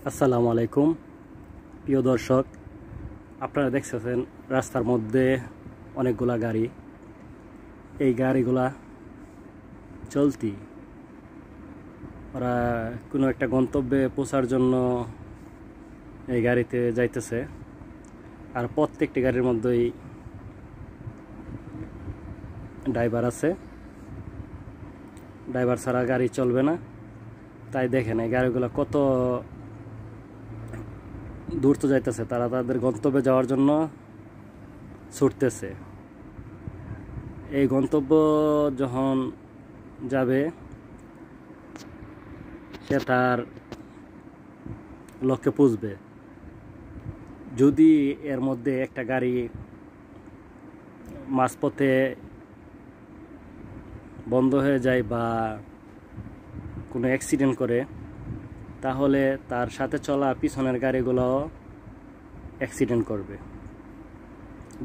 আসসালামু আলাইকুম প্রিয় দর্শক, আপনারা দেখতেছেন রাস্তার মধ্যে অনেকগুলা গাড়ি। এই গাড়িগুলা চলতি, ওরা কোনো একটা গন্তব্যে পৌঁছার জন্য এই গাড়িতে যাইতেছে। আর প্রত্যেকটি গাড়ির মধ্যেই ড্রাইভার আছে, ড্রাইভার ছাড়া গাড়ি চলবে না। তাই দেখেন এই গাড়িগুলো কত দূর তো যাইতেছে, তারা তাদের গন্তব্যে যাওয়ার জন্য ছুটতেছে। এই গন্তব্য যখন যাবে সে তার লক্ষ্যে পৌঁছবে। যদি এর মধ্যে একটা গাড়ি মাঝপথে বন্ধ হয়ে যায় বা কোনো অ্যাক্সিডেন্ট করে, তাহলে তার সাথে চলা পিছনের গাড়িগুলোও অ্যাক্সিডেন্ট করবে,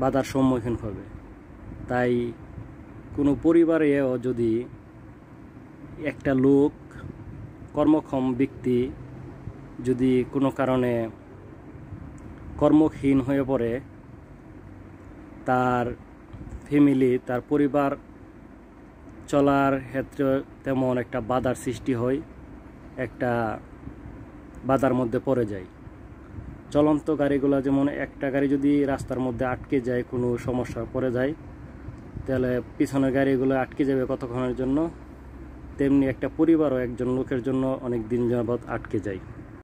বাধার সম্মুখীন হবে। তাই কোনো পরিবারেও যদি একটা লোক, কর্মক্ষম ব্যক্তি যদি কোনো কারণে কর্মহীন হয়ে পড়ে, তার ফ্যামিলি, তার পরিবার চলার ক্ষেত্রে তেমন একটা বাধার সৃষ্টি হয়, একটা বাধার মধ্যে পড়ে যায়। চলন্ত গাড়িগুলো যেমন একটা গাড়ি যদি রাস্তার মধ্যে আটকে যায়, কোনো সমস্যা পড়ে যায়, তাহলে পিছনের গাড়িগুলো আটকে যাবে কতক্ষণের জন্য, তেমনি একটা পরিবারও একজন লোকের জন্য অনেক দিন যাবৎ আটকে যায়।